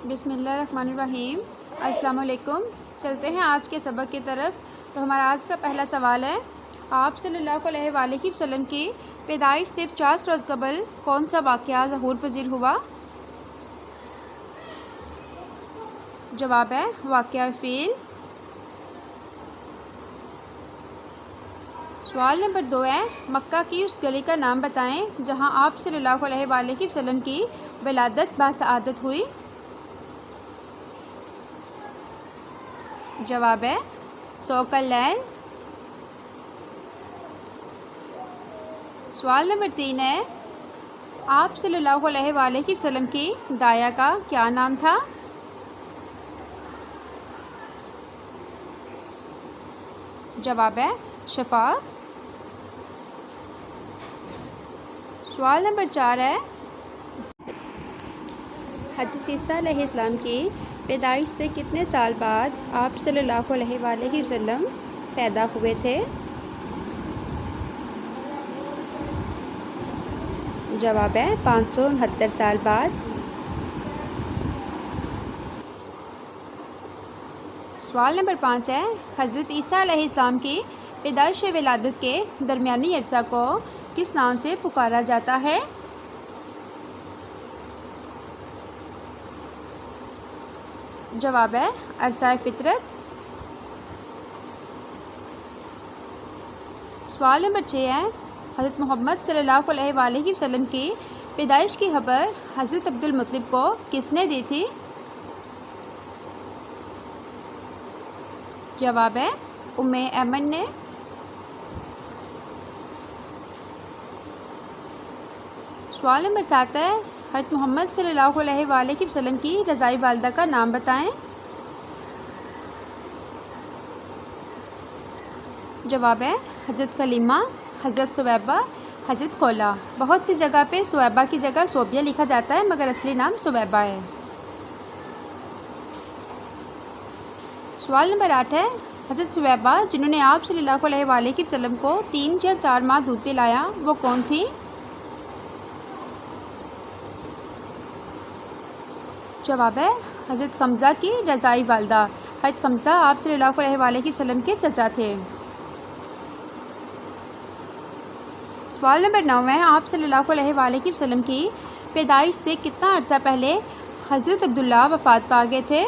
बिस्मिल्लाहिर्रहमानिर्रहीम। अस्सलाम वालेकुम। चलते हैं आज के सबक की तरफ। तो हमारा आज का पहला सवाल है, आप सल्लल्लाहु अलैहि वसल्लम की पैदाइश से 50 रोज़ कबल कौन सा वाक़या ज़हूर पज़ीर हुआ? जवाब है वाक़या फ़ील। सवाल नंबर 2 है, मक्का की उस गली का नाम बताएं जहां आप सल्लल्लाहु अलैहि वसल्लम की विलादत बासआदत हुई। जवाब है सोकल लैल। सवाल नंबर 3 है, आप सल्लल्लाहु अलैहि वसल्लम की दाया का क्या नाम था? जवाब है शफा। सवाल नंबर 4 है, हज़रत ईसा अलैहिस्सलाम की पैदाइश से कितने साल बाद आप सल्लल्लाहु अलैहि वसल्लम पैदा हुए थे? जवाब है 569 साल बाद। सवाल नंबर 5 है, हज़रत ईसा अलैहिस्सलाम की पैदाइश व विलादत के दरमियानी अरसा को किस नाम से पुकारा जाता है? जवाब है अरसा फितरत। सवाल नंबर 6 है, हज़रत मोहम्मद सल्लल्लाहु अलैहि वसल्लम की पैदाइश की खबर हज़रत अब्दुल मुत्तलिब को किसने दी थी? जवाब है उम्मे ऐमन ने। सवाल नंबर 7 है, हज़रत मोहम्मद सल्लल्लाहु अलैहि वसल्लम की रज़ाई वालिदा का नाम बताएं। जवाब है हज़रत कलीमा, हज़रत सुवैबा, हज़रत खौला। बहुत सी जगह पे सुवैबा की जगह सोबिया लिखा जाता है, मगर असली नाम सुवैबा है। सवाल नंबर 8 है, हज़रत सुवैबा जिन्होंने आप सल्लल्लाहु अलैहि वसल्लम को 3 या 4 माह दूध पिलाया, वो कौन थी? जवाब है हज़रत खमज़ा की रज़ाई वालिदा। हज़रत खमज़ा आप सल्लल्लाहु अलैहि वसल्लम के चचा थे। सवाल नंबर 9 है, आप सल्लल्लाहु अलैहि वसल्लम की पैदाइश से कितना अरसा पहले हज़रत अब्दुल्ला वफ़ात पा गए थे?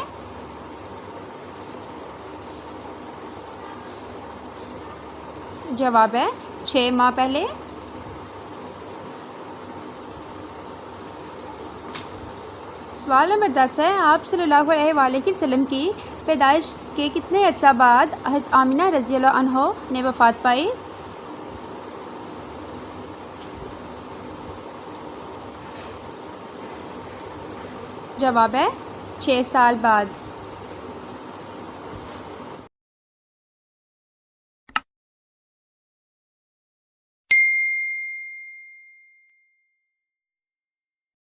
जवाब है 6 माह पहले। सवाल नंबर 10 है, आप सल्लल्लाहु अलैहि वसल्लम की पैदाइश के कितने अरसा बाद हज़रत आमिना रज़ियल्लाहु अन्हा ने वफ़ात पाई? जवाब है 6 साल बाद।